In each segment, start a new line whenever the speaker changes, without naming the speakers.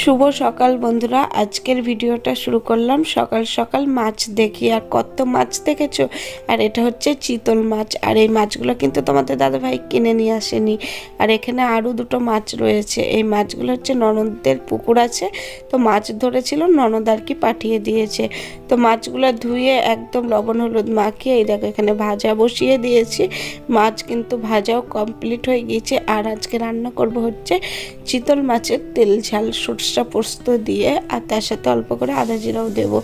শুভ সকাল বন্ধুরা, আজকের ভিডিওটা শুরু করলাম সকাল সকাল মাছ দেখি। আর কত মাছ দেখেছো, আর এটা হচ্ছে চিতল মাছ। আর এই মাছগুলো কিন্তু তোমাদের দাদাভাই কিনে নিয়ে আসেনি। আর এখানে আরও দুটো মাছ রয়েছে। এই মাছগুলো হচ্ছে ননদদের পুকুর আছে, তো মাছ ধরেছিল, ননদ আর কি পাঠিয়ে দিয়েছে। তো মাছগুলো ধুয়ে একদম লবণ হলুদ মাখিয়ে এই দেখো এখানে ভাজা বসিয়ে দিয়েছি। মাছ কিন্তু ভাজাও কমপ্লিট হয়ে গিয়েছে। আর আজকে রান্না করব হচ্ছে চিতল মাছের তেল ঝাল সরষা পোস্ত দিয়ে, আর তার সাথে অল্প করে আদা জিরাও দেবো।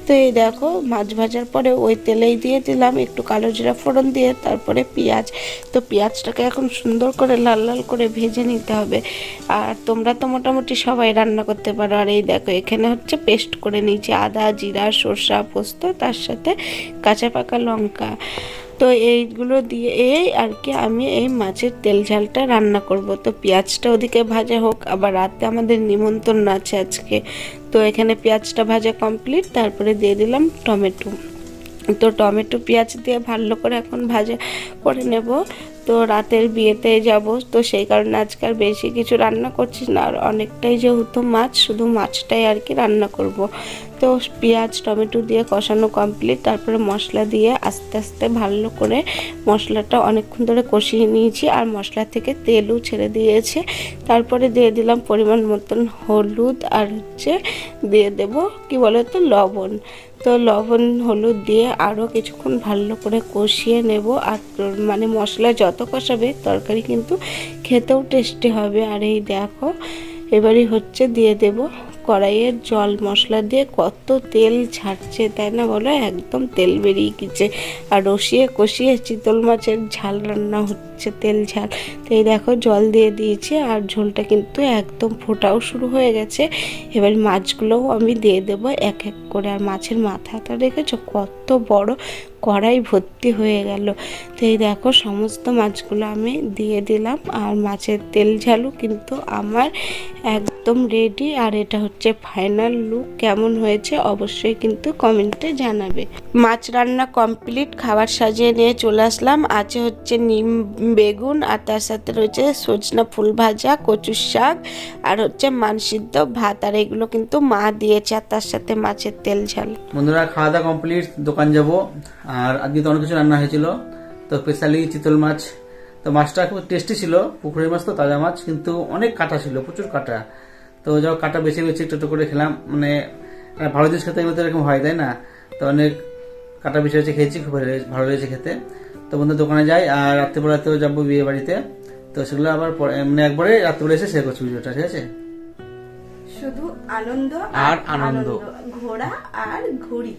তো এই দেখো মাছ ভাজার পরে ওই তেলেই দিয়ে দিলাম একটু কালো জিরা ফোড়ন দিয়ে, তারপরে পেঁয়াজ। তো পেঁয়াজটাকে এখন সুন্দর করে লাল লাল করে ভেজে নিতে হবে। আর তোমরা তো মোটামুটি সবাই রান্না করতে পারো। আর এই দেখো এখানে হচ্ছে পেস্ট করে নিয়েছি আদা জিরা সরষা পোস্ত, তার সাথে কাঁচা পাকা লঙ্কা। তো এইগুলো দিয়ে আর কি আমি এই মাছের তেল ঝালটা রান্না করব। তো পেঁয়াজটা ওদিকে ভাজা হোক, আবার রাতে আমাদের নিমন্ত্রণ আছে আজকে। তো এখানে পেঁয়াজটা ভাজা কমপ্লিট, তারপরে দিয়ে দিলাম টমেটো। তো টমেটো পেঁয়াজ দিয়ে ভালো করে এখন ভাজা করে নেব। তো রাতের বিয়েতে যাব, তো সেই কারণে আজকে আর বেশি কিছু রান্না করছি না। আর অনেকটাই যেহেতু মাছ, শুধু মাছটাই আর কি রান্না করব। তো পেঁয়াজ টমেটো দিয়ে কষানো কমপ্লিট, তারপরে মশলা দিয়ে আস্তে আস্তে ভালো করে মশলাটা অনেকক্ষণ ধরে কষিয়ে নিয়েছি। আর মশলা থেকে তেলও ছেড়ে দিয়েছে। তারপরে দিয়ে দিলাম পরিমাণ মতন হলুদ, আর হচ্ছে দিয়ে দেব কি বলে তো লবণ। তো লবণ হলুদ দিয়ে আরও কিছুক্ষণ ভালো করে কষিয়ে নেব। আর মানে মশলা যত কষাবে তরকারি কিন্তু খেতেও টেস্টি হবে। আর এই দেখো এবারই হচ্ছে দিয়ে দেব কড়াইয়ের জল। মশলা দিয়ে কত তেল ছাড়ছে তাই না বলো, একদম তেল বেরিয়ে গেছে। আর রসিয়ে কষিয়ে চিতল মাছের ঝাল রান্না হচ্ছে, তেল ঝাল। তো এই দেখো জল দিয়ে দিয়েছি, আর ঝোলটা কিন্তু একদম ফোটাও শুরু হয়ে গেছে। এবার মাছগুলোও আমি দিয়ে দেবো এক এক করে। আর মাছের মাথাটা দেখেছো কত বড়, কড়াই ভর্তি হয়ে গেল। তো এই দেখো সমস্ত মাছগুলো আমি দিয়ে দিলাম। আর মাছের তেল ঝালও কিন্তু আমার একদম রেডি। আর এটা হচ্ছে ফাইনাল লুক। কেমন হয়েছে অবশ্যই কিন্তু কমেন্টে জানাবে। মাছ রান্না কমপ্লিট, খাবার সাজিয়ে নিয়ে চলে আসলাম। আছে হচ্ছে নিম বেগুন, আর তার সাথে রয়েছে সজনা ফুল ভাজা, কচুর শাক, আর হচ্ছে মানসিদ্ধ ভাত। আর এগুলো কিন্তু মা দিয়েছে, আর তার সাথে মাছের তেল ঝাল।
বন্ধুরা খাওয়া দাওয়া কমপ্লিট, দোকান যাব। আর আজকে তো অনেক কিছু রান্না হয়েছিল, তো স্পেশালি চিতল মাছ। তো মাছটা খুব টেস্টি ছিল, পুকুরের মাছ তো তাজা মাছ, কিন্তু অনেক কাটা ছিল, প্রচুর কাটা। তো যাও কাটা বেছে বেছে একটু করে খেলাম। মানে ভালো জিনিস খেতে গেলে তো এরকম হয় তাই না। তো অনেক কাটা বেছে বেছে খেয়েছি, খুব ভালো লেগেছে খেতে। তো বন্ধু দোকানে যাই, আর রাত্রেবেলাতেও যাবো বিয়ে বাড়িতে। তো সেগুলো আবার মানে একবারে রাত্রেবেলা এসে শেয়ার করছি ভিডিওটা, ঠিক আছে।
শুধু আনন্দ আর আনন্দ, ঘোড়া আর ঘুড়ি।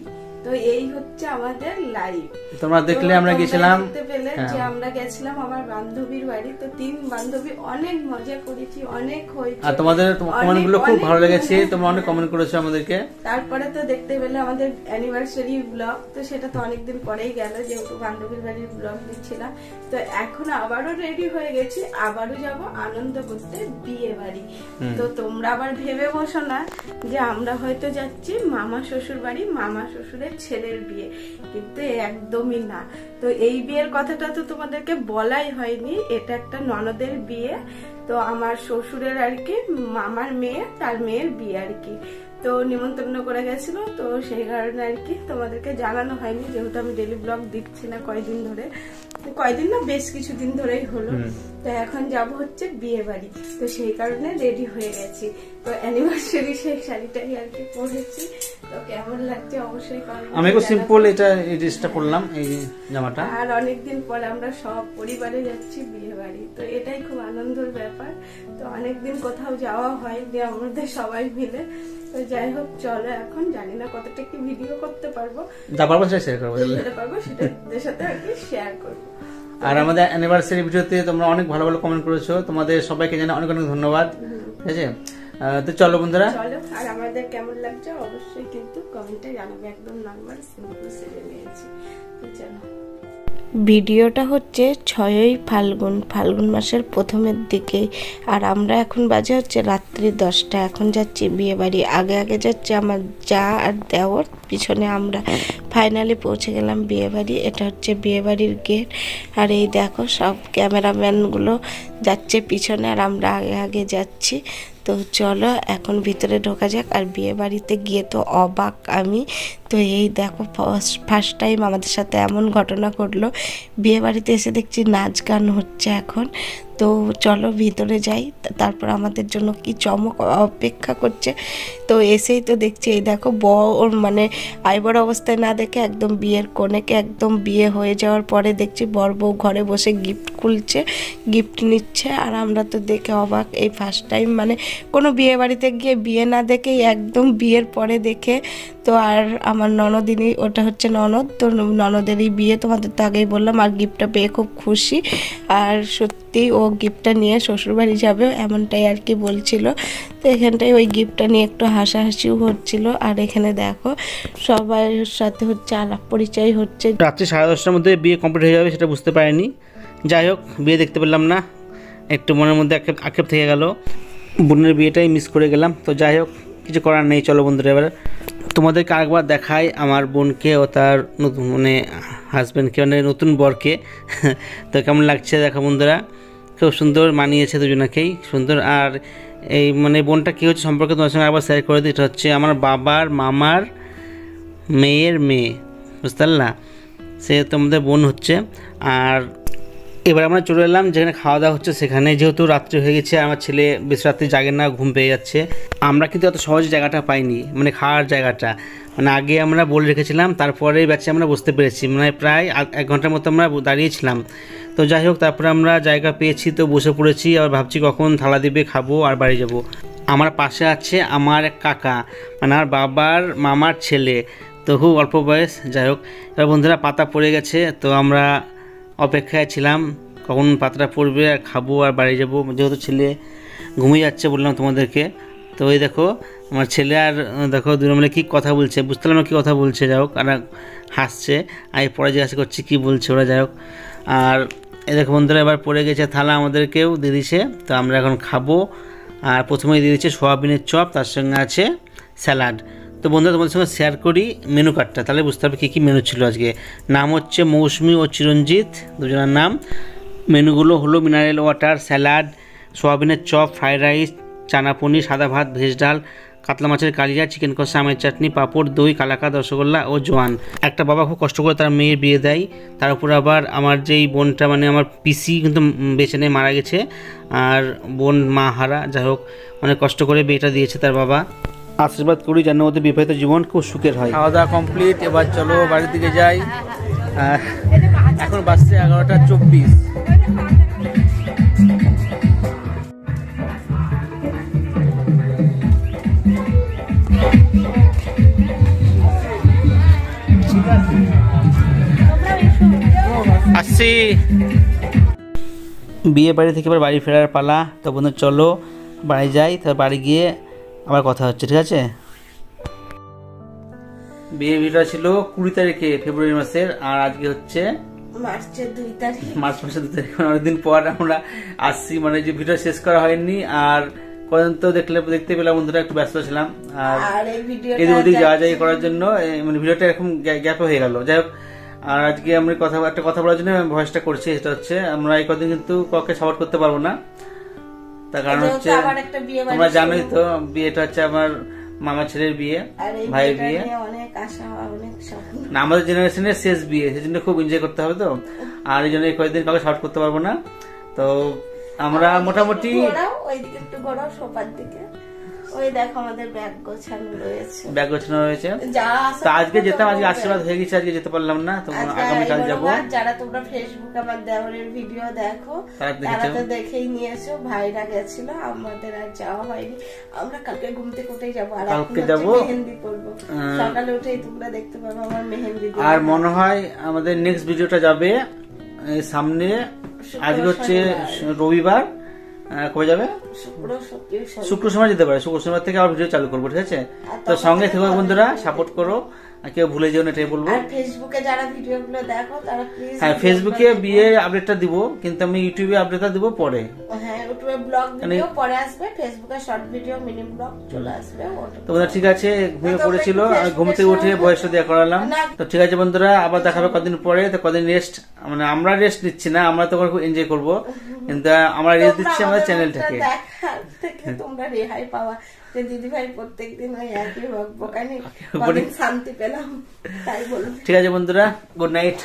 তো এই হচ্ছে আমাদের লাইফ।
তোমরা দেখলে আমরা গেছিলাম,
দেখতে পেলে যে আমরা গেছিলাম আমার বান্ধবীর বাড়ি। তো 3 বান্ধবী অনেক মজা করেছি, অনেক হয়েছে।
আর তোমাদের কমেন্ট গুলো খুব ভালো লেগেছে, তোমরা অনেক কমেন্ট করেছো আমাদেরকে।
তারপরে তো দেখতে পেলে আমাদের অ্যানিভার্সারি ব্লগ। তো সেটা তো অনেকদিন পরেই গেল, যেহেতু বান্ধবীর বাড়ির ব্লগ দিচ্ছিলাম। তো এখন আবারও রেডি হয়ে গেছি, আবারও যাব আনন্দ করতে বিয়ে বাড়ি। তো তোমরা আবার ভেবে বসো না যে আমরা হয়তো যাচ্ছি মামা শ্বশুর বাড়ি, মামা শ্বশুরের ছেলের বিয়ে, কিন্তু একদমই না। তো এই বিয়ের কথাটা তো তোমাদেরকে বলাই হয়নি, এটা একটা ননদের বিয়ে। তো আমার শ্বশুরের আর কি মামার মেয়ে, তার মেয়ের বিয়ে আর কি। তো নিমন্ত্রণ করে গেছিল, তো সেই কারণে আর কি তোমাদেরকে জানানো হয়নি, যেহেতু আমি ডেলি ব্লগ দিচ্ছি না কয়দিন ধরে। কয়দিন না, বেশ কিছুদিন ধরেই হলো। তো এখন যাব হচ্ছে বিয়ে বাড়ি, তো সেই কারণে রেডি হয়ে গেছি। তো অ্যানিভার্সারি সেই শাড়িটাই আর কি পরেছি। তো কেমন লাগছে অবশ্যই কমেন্টে।
আমি খুব সিম্পল এই ড্রেসটা পরলাম, এই জামাটা।
আর অনেকদিন পর আমরা সব পরিবারে যাচ্ছি বিয়ে বাড়ি, তো এটাই খুব আনন্দের ব্যাপার। তো অনেকদিন কোথাও যাওয়া হয়নি আমাদের সবাই মিলে। তো যাই হোক চলো, এখন জানি না কতটা কি ভিডিও করতে পারবো,
যা পারবো সেটা শেয়ার করবো,
সেটা তোমাদের সাথে আর কি শেয়ার করবো।
আর আমাদের অ্যানিভার্সারি ভিডিওতে তোমরা অনেক ভালো ভালো কমেন্ট করেছো, তোমাদের সবাইকে জানাই অনেক অনেক ধন্যবাদ, ঠিক আছে। তো চলো বন্ধুরা,
চলো। আর আমাদের কেমন লাগছে অবশ্যই কিন্তু কমেন্টে জানাবে। একদম নরমাল সিম্পল সেজে নিয়েছি, তো চলো। ভিডিওটা হচ্ছে 6ই ফাল্গুন মাসের প্রথমের দিকেই। আর আমরা এখন বাজে হচ্ছে রাত্রি 10টা। এখন যাচ্ছি বিয়ে বাড়ি। আগে আগে যাচ্ছে আমার যা আর দেওর, পিছনে আমরা ফাইনালি পৌঁছে গেলাম বিয়ে বাড়ি। এটা হচ্ছে বিয়ে বাড়ির গেট। আর এই দেখো সব ক্যামেরাম্যানগুলো যাচ্ছে পিছনে, আর আমরা আগে আগে যাচ্ছি। তো চলো এখন ভিতরে ঢোকা যাক। আর বিয়ে বাড়িতে গিয়ে তো অবাক আমি। তো এই দেখো ফার্স্ট টাইম আমাদের সাথে এমন ঘটনা ঘটলো, বিয়ে বাড়িতে এসে দেখছি নাচ গান হচ্ছে এখন। তো চলো ভিতরে যাই, তারপর আমাদের জন্য কি চমক অপেক্ষা করছে। তো এসেই তো দেখছি এই দেখো বর মানে আইবর অবস্থায় না দেখে একদম বিয়ের কনেকে, একদম বিয়ে হয়ে যাওয়ার পরে দেখছি বর বউ ঘরে বসে গিফট খুলছে, গিফট নিচ্ছে। আর আমরা তো দেখে অবাক, এই ফার্স্ট টাইম মানে কোনো বিয়ে বাড়িতে গিয়ে বিয়ে না দেখেই একদম বিয়ের পরে দেখে। তো আর আমার ননদিনী, ওটা হচ্ছে ননদ, তো ননদেরই বিয়ে, তোমাদের তো আগেই বললাম। আর গিফটটা পেয়ে খুব খুশি, আর সত্যি ও গিফটটা নিয়ে শ্বশুরবাড়ি যাবে এমনটাই আর কি বলছিল। তো এখানটায় ওই গিফটটা নিয়ে একটু হাসাহাসিও হচ্ছিল। আর এখানে দেখো সবার সাথে হচ্ছে আলাপ পরিচয় হচ্ছে।
রাত্রি 10:30টার মধ্যে বিয়ে কমপ্লিট হয়ে যাবে সেটা বুঝতে পারিনি। যাই হোক, বিয়ে দেখতে পেলাম না, একটু মনের মধ্যে আক্ষেপ থেকে গেল, বোনের বিয়েটাই মিস করে গেলাম। তো যাই হোক, কিছু করার নেই। চলো বন্ধুরা, এবার তোমাদেরকে আরেকবার দেখাই আমার বোনকে ও তার নতুন মানে হাজব্যান্ডকে, মানে নতুন বরকে। তো কেমন লাগছে দেখো বন্ধুরা, খুব সুন্দর মানিয়েছে দুজনাকেই, সুন্দর। আর এই মানে বোনটা কী হচ্ছে সম্পর্কে তোমার সঙ্গে আবার শেয়ার করে দিই। এটা হচ্ছে আমার বাবার মামার মেয়ের মেয়ে, বুঝতে পারলা, সে তোমাদের বোন হচ্ছে। আর এবার আমরা চলে এলাম যেখানে খাওয়া দাওয়া হচ্ছে সেখানে। যেহেতু রাত্রি হয়ে গেছে, আমার ছেলে বেশ রাত্রি জাগে না, ঘুম পেয়ে যাচ্ছে। আমরা কিন্তু এত সহজ জায়গাটা পাইনি, মানে খাওয়ার জায়গাটা, মানে আগে আমরা বলে রেখেছিলাম, তারপরে ব্যাচে আমরা বসতে পেরেছি, মানে প্রায় 1 ঘন্টার মতো আমরা দাঁড়িয়েছিলাম। তো যাই হোক, তারপরে আমরা জায়গা পেয়েছি, তো বসে পড়েছি। আর ভাবছি কখন থালা দিবে, খাবো আর বাড়ি যাব। আমার পাশে আছে আমার এক কাকা, মানে আমার বাবার মামার ছেলে, তো খুব অল্প বয়স। যাই হোক, এবার বন্ধুরা পাতা পড়ে গেছে, তো আমরা অপেক্ষায় ছিলাম কখন পাতাটা পড়বে আর খাবো আর বাড়ি যাবো। যেহেতু ছেলে ঘুমিয়ে যাচ্ছে বললাম তোমাদেরকে। তো এই দেখো আমার ছেলে আর দেখো দুজন মিলে কী কথা বলছে, বুঝতে পারলাম না কী কথা বলছে। যাই হোক, আর হাসছে, আর পরে জিজ্ঞাসা করছি কী বলছে ওরা। যাই হোক, আর এই দেখো বন্ধুরা এবার পড়ে গেছে থালা, আমাদেরকেও দিয়ে দিচ্ছে। তো আমরা এখন খাবো। আর প্রথমেই দিয়ে দিচ্ছে সোয়াবিনের চপ, তার সঙ্গে আছে স্যালাড। তো বন্ধুরা তোমাদের সঙ্গে শেয়ার করি মেনু কার্ডটা, তাহলে বুঝতে পারবে কী কী মেনু ছিল আজকে। নাম হচ্ছে মৌসুমি ও চিরঞ্জিত, দুজনের নাম। মেনুগুলো হলো মিনারেল ওয়াটার, স্যালাড, সোয়াবিনের চপ, ফ্রাইড রাইস, চানা পনির, সাদা ভাত, ভেজ ডাল, কাতলা মাছের কালিয়া, চিকেন কষা, আমের চাটনি, পাঁপড়, দই, কালাকাঁদ, রসগোল্লা ও জোয়ান। একটা বাবা খুব কষ্ট করে তার মেয়ের বিয়ে দেয়, তার উপর আবার আমার যেই বোনটা মানে আমার পিসি কিন্তু বেঁচে নেই, মারা গেছে। আর বোন মা হারা। যাই হোক, অনেক কষ্ট করে বিয়েটা দিয়েছে তার বাবা। আশীর্বাদ করি যেন ওদের বিবাহিত জীবন খুব সুখের হয়। খাওয়া দাওয়া কমপ্লিট, এবার চলো বাড়ির দিকে যাই। এখন বাজছে 11:24। আসছি বিয়ে বাড়ি থেকে এবার বাড়ি ফেরার পালা। তো বন্ধু চলো বাড়ি যাই, তো বাড়ি গিয়ে আবার কথা হচ্ছে, ঠিক আছে? বিয়ে ভিডিওটা ছিল 20 তারিখে ফেব্রুয়ারি মাসের, আর আজকে হচ্ছে
মার্চের 2 তারিখ,
মার্চ মাসের 2 তারিখ। অনেকদিন পর আমরা আসছি, মানে যে ভিডিও শেষ করা হয়নি। আর কদিন তো দেখতে পেলাম বন্ধুরা, একটু ব্যস্ত ছিলাম। আর এদিক ওদিক যাওয়া যাই করার জন্য মানে ভিডিওটা এরকম গ্যাপে হয়ে গেল। যাই হোক, আর আজকে আমি একটা কথা বলার জন্য ভয়েসটা করছি। সেটা হচ্ছে আমরা এই কদিন কিন্তু কাউকে সাপোর্ট করতে পারবো না। তার কারণ হচ্ছে তোমরা জানোই তো, বিয়েটা হচ্ছে আমার মামা ছেলের বিয়ে, ভাইয়ের বিয়ে, না আমাদের জেনারেশনের শেষ বিয়ে, সেজন্য খুব এনজয় করতে হবে। তো আর এই জন্য কয়েকদিন কাউকে সাপোর্ট করতে পারবো না। তো আমরা মোটামুটি
ওই দেখো আমাদের ব্যাগ গোছানো রয়েছে,
তো আজকে যেতাম, আজকে আশীর্বাদ হয়ে গেছে, আজকে যেতে পারলাম না। তো আগামীকাল যাবো।
যারা তোমরা ফেসবুকে আমার দেওরের ভিডিও দেখো তারা তো দেখেই নিয়েছো, ভাইরা গেছিল, আমাদের আর যাওয়া হয়নি। আমরা কালকে ঘুম থেকে উঠেই যাবো, আর কালকে যাবো মেহেন্দি করবো, সকালে উঠেই তোমরা দেখতে পাবে আমার মেহেন্দি।
আর মনে হয় আমাদের নেক্সট ভিডিওটা যাবে সামনে, আজকে হচ্ছে রবিবার, কবে যাবে? শুক্র সময় যেতে পারে, শুক্র সময় থেকে আবার ভিডিও চালু করবো, ঠিক আছে? তো সঙ্গে থেকো বন্ধুরা, সাপোর্ট করো। আর কেউ ভুলে যেও না, এটাই বলবো।
আর ফেসবুকে যারা ভিডিওগুলো দেখো তারা প্লিজ,
হ্যাঁ ফেসবুকে বিয়ে আপডেটটা দিব, কিন্তু আমি ইউটিউবে আপডেটটা দিব পরে।
হ্যাঁ ইউটিউবে ব্লগ ভিডিও পরে আসবে, ফেসবুকে শর্ট ভিডিও মিনি ব্লগ চলে আসবে।
তো বন্ধুরা ঠিক আছে, ঘুমিয়ে পড়েছিল, আমি ঘুম থেকে উঠে বয়সটা দেওয়া করালাম। তো ঠিক আছে বন্ধুরা, আবার দেখাবে কদিন পরে। তো কদিন রেস্ট, মানে আমরা রেস্ট নিচ্ছি না, আমরা তো খুব এনজয় করবো, কিন্তু আমরা রেস্ট দিচ্ছি আমাদের চ্যানেলটাকে।
তোমরা রেহাই পাওয়া যে দিদি ভাই প্রত্যেকদিন ওই একই বকানি, শান্তি পেলাম তাই বলবো।
ঠিক আছে বন্ধুরা, গুড নাইট।